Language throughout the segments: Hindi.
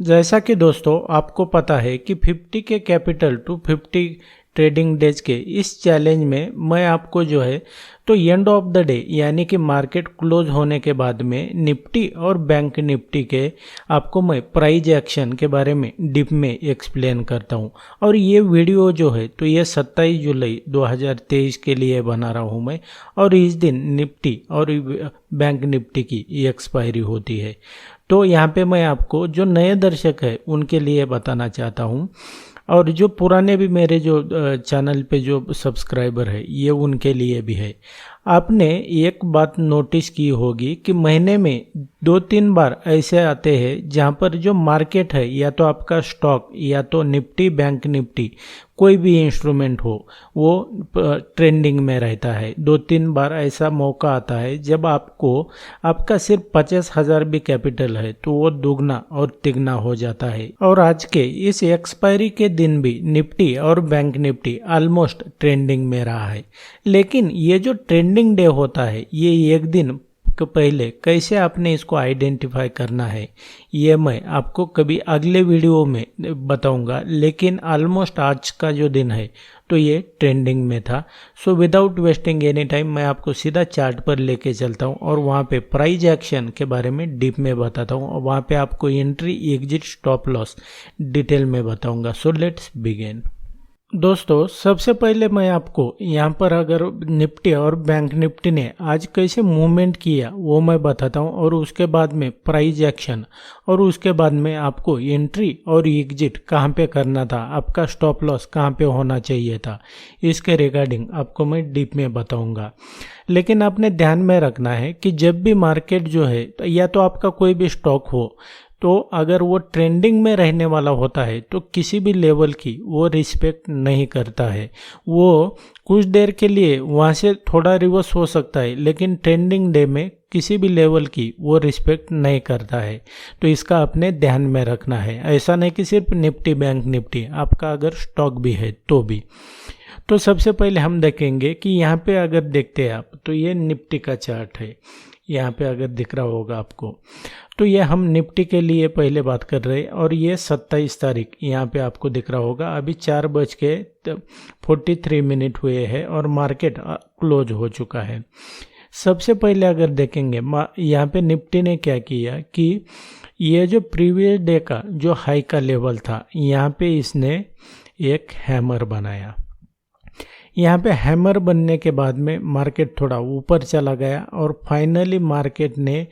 जैसा कि दोस्तों आपको पता है कि 50 के कैपिटल टू 50 ट्रेडिंग डेज के इस चैलेंज में मैं आपको जो है तो एंड ऑफ द डे यानी कि मार्केट क्लोज होने के बाद में निफ्टी और बैंक निफ्टी के आपको मैं प्राइस एक्शन के बारे में डीप में एक्सप्लेन करता हूं। और ये वीडियो जो है तो ये 27 जुलाई 2023 के लिए बना रहा हूं मैं। और इस दिन निफ्टी और बैंक निफ्टी की एक्सपायरी होती है। तो यहाँ पे मैं आपको जो नए दर्शक है उनके लिए बताना चाहता हूँ, और जो पुराने भी मेरे जो चैनल पे जो सब्सक्राइबर है ये उनके लिए भी है। आपने एक बात नोटिस की होगी कि महीने में 2-3 बार ऐसे आते हैं जहाँ पर जो मार्केट है या तो आपका स्टॉक या तो निफ्टी बैंक निफ्टी कोई भी इंस्ट्रूमेंट हो वो ट्रेंडिंग में रहता है। 2-3 बार ऐसा मौका आता है जब आपको आपका सिर्फ 50,000 भी कैपिटल है तो वो दुगना और तिगना हो जाता है। और आज के इस एक्सपायरी के दिन भी निफ्टी और बैंक निफ्टी ऑलमोस्ट ट्रेंडिंग में रहा है। लेकिन ये जो ट्रेंडिंग डे होता है ये एक दिन पहले कैसे आपने इसको आइडेंटिफाई करना है ये मैं आपको कभी अगले वीडियो में बताऊंगा। लेकिन ऑलमोस्ट आज का जो दिन है तो ये ट्रेंडिंग में था। So without wasting any time मैं आपको सीधा चार्ट पर लेके चलता हूँ और वहाँ पे प्राइस एक्शन के बारे में डीप में बताता हूँ और वहाँ पे आपको entry exit stop loss detail में बताऊंगा। So let's begin. दोस्तों सबसे पहले मैं आपको यहाँ पर अगर निफ्टी और बैंक निफ्टी ने आज कैसे मूवमेंट किया वो मैं बताता हूँ, और उसके बाद में प्राइस एक्शन, और उसके बाद में आपको एंट्री और एग्जिट कहाँ पे करना था, आपका स्टॉप लॉस कहाँ पे होना चाहिए था, इसके रिगार्डिंग आपको मैं डीप में बताऊंगा। लेकिन आपने ध्यान में रखना है कि जब भी मार्केट जो है या तो आपका कोई भी स्टॉक हो तो अगर वो ट्रेंडिंग में रहने वाला होता है तो किसी भी लेवल की वो रिस्पेक्ट नहीं करता है। वो कुछ देर के लिए वहाँ से थोड़ा रिवर्स हो सकता है लेकिन ट्रेंडिंग डे में किसी भी लेवल की वो रिस्पेक्ट नहीं करता है। तो इसका अपने ध्यान में रखना है। ऐसा नहीं कि सिर्फ निफ्टी बैंक निफ्टी, आपका अगर स्टॉक भी है तो भी। तो सबसे पहले हम देखेंगे कि यहाँ पे अगर देखते हैं आप तो ये निफ्टी का चार्ट है। यहाँ पे अगर दिख रहा होगा आपको तो ये हम निफ्टी के लिए पहले बात कर रहे हैं, और ये 27 तारीख यहाँ पे आपको दिख रहा होगा। अभी 4:43 हुए हैं और मार्केट क्लोज हो चुका है। सबसे पहले अगर देखेंगे यहाँ पे निफ्टी ने क्या किया कि ये जो प्रीवियस डे का जो हाई का लेवल था यहाँ पे इसने एक हैमर बनाया। यहाँ पे हैमर बनने के बाद में मार्केट थोड़ा ऊपर चला गया और फाइनली मार्केट ने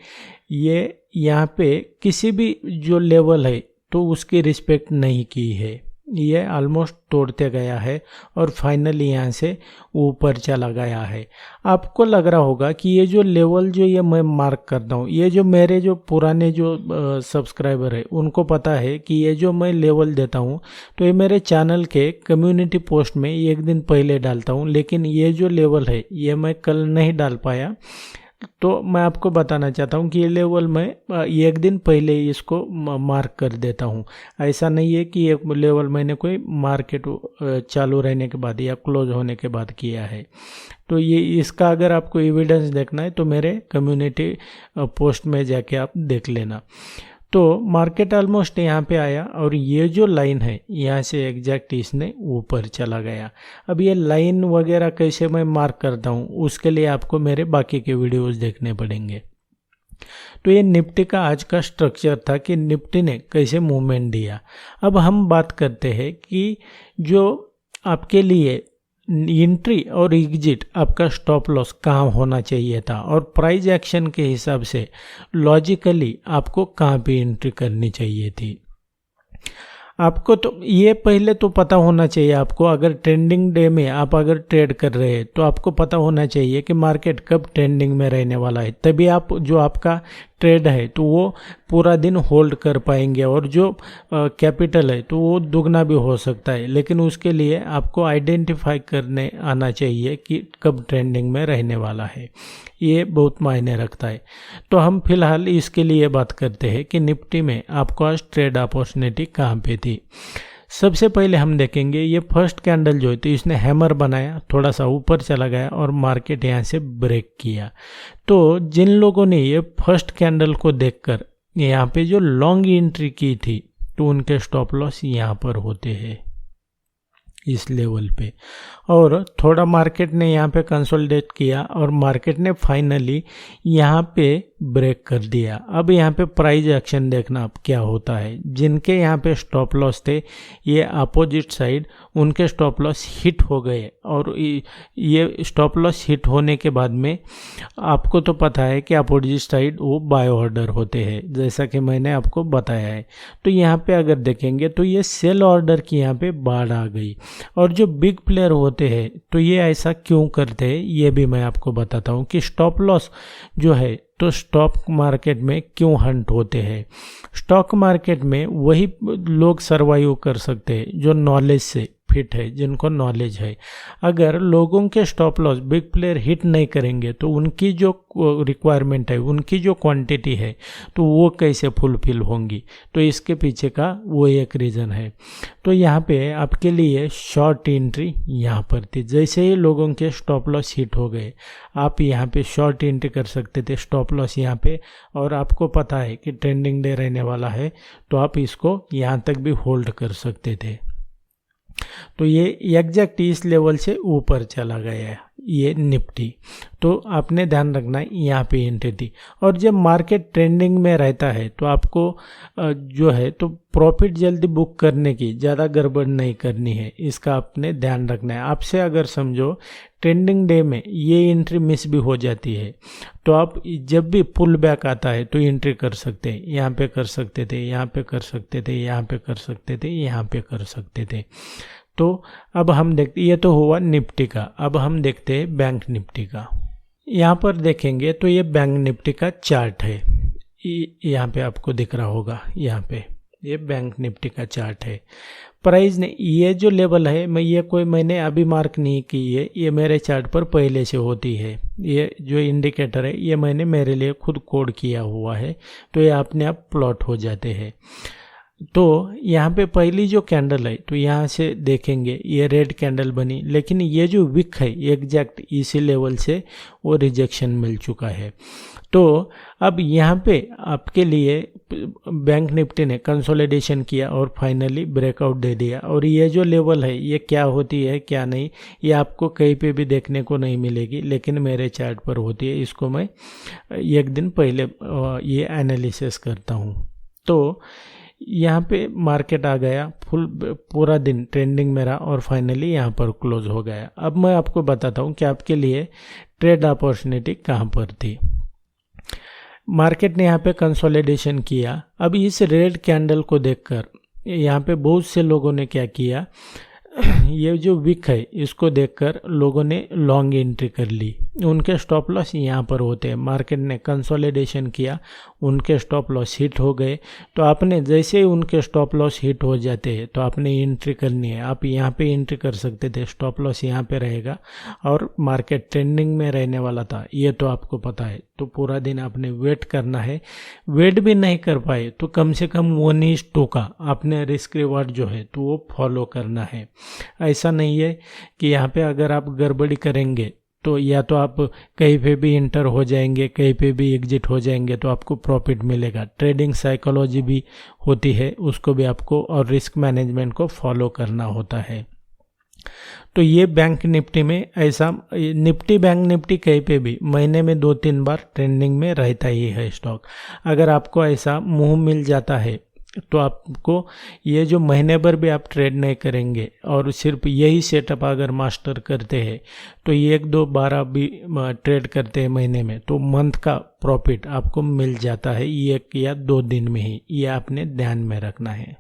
ये यहाँ पे किसी भी जो लेवल है तो उसकी रिस्पेक्ट नहीं की है। ये ऑलमोस्ट तोड़ते गया है और फाइनली यहाँ से ऊपर चला गया है। आपको लग रहा होगा कि ये जो लेवल जो ये मैं मार्क करता हूँ, ये जो मेरे जो पुराने जो सब्सक्राइबर है उनको पता है कि ये जो मैं लेवल देता हूँ तो ये मेरे चैनल के कम्युनिटी पोस्ट में एक दिन पहले डालता हूँ। लेकिन ये जो लेवल है ये मैं कल नहीं डाल पाया, तो मैं आपको बताना चाहता हूँ कि ये लेवल मैं एक दिन पहले इसको मार्क कर देता हूँ। ऐसा नहीं है कि ये लेवल मैंने कोई मार्केट चालू रहने के बाद या क्लोज होने के बाद किया है। तो ये इसका अगर आपको एविडेंस देखना है तो मेरे कम्युनिटी पोस्ट में जाके आप देख लेना। तो मार्केट ऑलमोस्ट यहाँ पे आया और ये जो लाइन है यहाँ से एग्जैक्ट इसने ऊपर चला गया। अब ये लाइन वगैरह कैसे मैं मार्क करता हूँ उसके लिए आपको मेरे बाकी के वीडियोस देखने पड़ेंगे। तो ये निफ्टी का आज का स्ट्रक्चर था कि निफ्टी ने कैसे मूवमेंट दिया। अब हम बात करते हैं कि जो आपके लिए एंट्री और एग्जिट आपका स्टॉप लॉस कहाँ होना चाहिए था और प्राइस एक्शन के हिसाब से लॉजिकली आपको कहाँ पे एंट्री करनी चाहिए थी। आपको तो ये पहले तो पता होना चाहिए। आपको अगर ट्रेंडिंग डे में आप अगर ट्रेड कर रहे हैं तो आपको पता होना चाहिए कि मार्केट कब ट्रेंडिंग में रहने वाला है, तभी आप जो आपका ट्रेड है तो वो पूरा दिन होल्ड कर पाएंगे और जो कैपिटल है तो वो दुगना भी हो सकता है। लेकिन उसके लिए आपको आइडेंटिफाई करने आना चाहिए कि कब ट्रेंडिंग में रहने वाला है, ये बहुत मायने रखता है। तो हम फिलहाल इसके लिए बात करते हैं कि निफ्टी में आपको आज ट्रेड अपॉर्चुनिटी कहाँ पे थी। सबसे पहले हम देखेंगे ये फर्स्ट कैंडल जो है तो इसने हैमर बनाया, थोड़ा सा ऊपर चला गया और मार्केट यहाँ से ब्रेक किया। तो जिन लोगों ने ये फर्स्ट कैंडल को देखकर यहाँ पे जो लॉन्ग एंट्री की थी तो उनके स्टॉप लॉस यहाँ पर होते हैं इस लेवल पे। और थोड़ा मार्केट ने यहाँ पे कंसोलिडेट किया और मार्केट ने फाइनली यहाँ पे ब्रेक कर दिया। अब यहाँ पे प्राइस एक्शन देखना अब क्या होता है। जिनके यहाँ पे स्टॉप लॉस थे ये अपोजिट साइड उनके स्टॉप लॉस हिट हो गए, और ये स्टॉप लॉस हिट होने के बाद में आपको तो पता है कि अपोजिट साइड वो बाय ऑर्डर होते हैं, जैसा कि मैंने आपको बताया है। तो यहाँ पे अगर देखेंगे तो ये सेल ऑर्डर की यहाँ पे बाढ़ आ गई। और जो बिग प्लेयर होते हैं तो ये ऐसा क्यों करते हैं ये भी मैं आपको बताता हूँ कि स्टॉप लॉस जो है तो स्टॉक मार्केट में क्यों हंट होते हैं। स्टॉक मार्केट में वही लोग सर्वाइव कर सकते हैं जो नॉलेज से फिट है, जिनको नॉलेज है। अगर लोगों के stop loss big player hit नहीं करेंगे तो उनकी जो रिक्वायरमेंट है, उनकी जो क्वांटिटी है, तो वो कैसे फुलफिल होंगी। तो इसके पीछे का वो एक रीज़न है। तो यहाँ पे आपके लिए शॉर्ट एंट्री यहाँ पर थी। जैसे ही लोगों के स्टॉप लॉस हिट हो गए आप यहाँ पे शॉर्ट एंट्री कर सकते थे, स्टॉप लॉस यहाँ पे, और आपको पता है कि ट्रेंडिंग डे रहने वाला है तो आप इसको यहाँ तक भी होल्ड कर सकते थे। तो ये एग्जैक्ट इस लेवल से ऊपर चला गया है ये निफ्टी, तो आपने ध्यान रखना है यहाँ पे एंट्री थी। और जब मार्केट ट्रेंडिंग में रहता है तो आपको जो है तो प्रॉफिट जल्दी बुक करने की ज़्यादा गड़बड़ नहीं करनी है, इसका आपने ध्यान रखना है। आपसे अगर समझो ट्रेंडिंग डे में ये एंट्री मिस भी हो जाती है तो आप जब भी पुल बैक आता है तो एंट्री कर सकते हैं, यहाँ पे कर सकते थे, यहाँ पे कर सकते थे, यहाँ पे कर सकते थे, यहाँ पे कर सकते थे। तो अब हम देखते, ये तो हुआ निफ्टी का। अब हम देखते हैं बैंक निफ्टी का। यहाँ पर देखेंगे तो ये बैंक निफ्टी का चार्ट है, यहाँ पे आपको दिख रहा होगा, यहाँ पे ये बैंक निफ्टी का चार्ट है। प्राइस ने ये जो लेवल है मैंने अभी मार्क नहीं की है, ये मेरे चार्ट पर पहले से होती है। ये जो इंडिकेटर है ये मैंने मेरे लिए खुद कोड किया हुआ है, तो ये अपने आप प्लॉट हो जाते हैं। तो यहाँ पे पहली जो कैंडल है तो यहाँ से देखेंगे ये रेड कैंडल बनी, लेकिन ये जो विक है एग्जैक्ट इसी लेवल से वो रिजेक्शन मिल चुका है। तो अब यहाँ पे आपके लिए बैंक निफ्टी ने कंसोलिडेशन किया और फाइनली ब्रेकआउट दे दिया। और ये जो लेवल है ये क्या होती है क्या नहीं ये आपको कहीं पे भी देखने को नहीं मिलेगी, लेकिन मेरे चार्ट पर होती है। इसको मैं एक दिन पहले ये एनालिसिस करता हूँ। तो यहाँ पे मार्केट आ गया, पूरा दिन ट्रेंडिंग मेरा, और फाइनली यहाँ पर क्लोज हो गया। अब मैं आपको बताता हूँ कि आपके लिए ट्रेड अपॉर्चुनिटी कहाँ पर थी। मार्केट ने यहाँ पे कंसोलिडेशन किया। अब इस रेड कैंडल को देखकर यहाँ पे बहुत से लोगों ने क्या किया, ये जो विक है इसको देखकर लोगों ने लॉन्ग एंट्री कर ली। उनके स्टॉप लॉस यहाँ पर होते हैं। मार्केट ने कंसोलिडेशन किया, उनके स्टॉप लॉस हिट हो गए, तो आपने जैसे ही उनके स्टॉप लॉस हिट हो जाते हैं तो आपने एंट्री करनी है। आप यहाँ पे एंट्री कर सकते थे, स्टॉप लॉस यहाँ पे रहेगा और मार्केट ट्रेंडिंग में रहने वाला था, ये तो आपको पता है। तो पूरा दिन आपने वेट करना है। वेट भी नहीं कर पाए तो कम से कम 1:2 का आपने रिस्क रिवार्ड जो है तो वो फॉलो करना है। ऐसा नहीं है कि यहाँ पे अगर आप गड़बड़ी करेंगे तो या तो आप कहीं पे भी इंटर हो जाएंगे, कहीं पे भी एग्जिट हो जाएंगे तो आपको प्रॉफिट मिलेगा। ट्रेडिंग साइकोलॉजी भी होती है, उसको भी आपको और रिस्क मैनेजमेंट को फॉलो करना होता है। तो ये बैंक निफ्टी में ऐसा, निफ्टी बैंक निफ्टी कहीं पे भी महीने में 2-3 बार ट्रेंडिंग में रहता ही है स्टॉक। अगर आपको ऐसा मुंह मिल जाता है तो आपको ये जो महीने भर भी आप ट्रेड नहीं करेंगे और सिर्फ यही सेटअप अगर मास्टर करते हैं तो 1-2-12 भी ट्रेड करते हैं महीने में तो मंथ का प्रॉफिट आपको मिल जाता है 1 या 2 दिन में ही। ये आपने ध्यान में रखना है।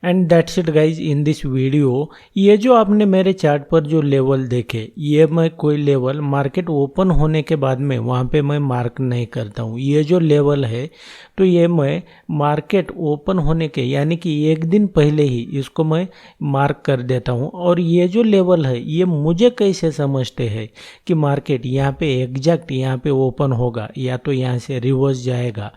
And that's it guys in this video. ये जो आपने मेरे चार्ट पर जो लेवल देखे, ये मैं कोई लेवल मार्केट ओपन होने के बाद में वहाँ पे मैं मार्क नहीं करता हूँ। ये जो लेवल है तो ये मैं मार्केट ओपन होने के यानी कि एक दिन पहले ही इसको मैं मार्क कर देता हूँ। और ये जो लेवल है ये मुझे कैसे समझते हैं कि मार्केट यहाँ पे एग्जैक्ट यहाँ पे ओपन होगा या तो यहाँ से रिवर्स जाएगा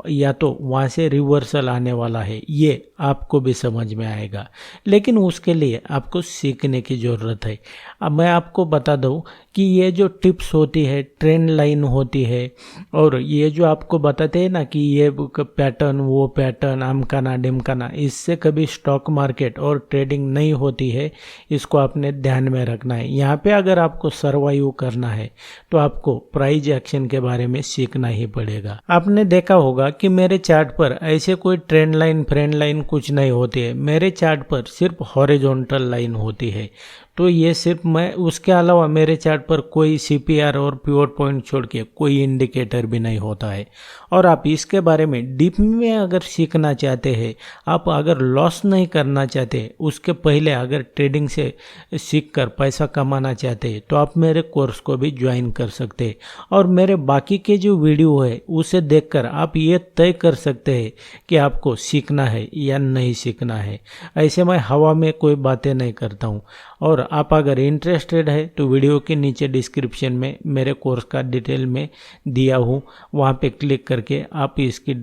या तो वहाँ से रिवर्सल आने वाला है, ये आपको भी समझ में आएगा। लेकिन उसके लिए आपको सीखने की ज़रूरत है। अब मैं आपको बता दूं कि ये जो टिप्स होती है, ट्रेंड लाइन होती है, और ये जो आपको बताते हैं ना कि ये पैटर्न, वो पैटर्न, अमकाना डिमकाना, इससे कभी स्टॉक मार्केट और ट्रेडिंग नहीं होती है। इसको आपने ध्यान में रखना है। यहाँ पे अगर आपको सर्वाइव करना है तो आपको प्राइस एक्शन के बारे में सीखना ही पड़ेगा। आपने देखा होगा कि मेरे चार्ट पर ऐसे कोई ट्रेंड लाइन, फ्रेंड लाइन कुछ नहीं होती है। मेरे चार्ट पर सिर्फ हॉरिजॉन्टल लाइन होती है। तो ये सिर्फ मैं, उसके अलावा मेरे चार्ट पर कोई CPR और पिवट पॉइंट छोड़ के कोई इंडिकेटर भी नहीं होता है। और आप इसके बारे में डीप में अगर सीखना चाहते हैं, आप अगर लॉस नहीं करना चाहते, उसके पहले अगर ट्रेडिंग से सीख कर पैसा कमाना चाहते हैं, तो आप मेरे कोर्स को भी ज्वाइन कर सकते हैं। और मेरे बाकी के जो वीडियो है उसे देखकर आप ये तय कर सकते हैं कि आपको सीखना है या नहीं सीखना है। ऐसे मैं हवा में कोई बातें नहीं करता हूँ। और आप अगर इंटरेस्टेड है तो वीडियो के नीचे डिस्क्रिप्शन में मेरे कोर्स का डिटेल में दिया हूँ, वहाँ पे क्लिक करके आप इसकी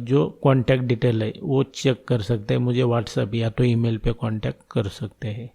जो कॉन्टैक्ट डिटेल है वो चेक कर सकते हैं। मुझे व्हाट्सएप या तो ईमेल पे कॉन्टैक्ट कर सकते हैं।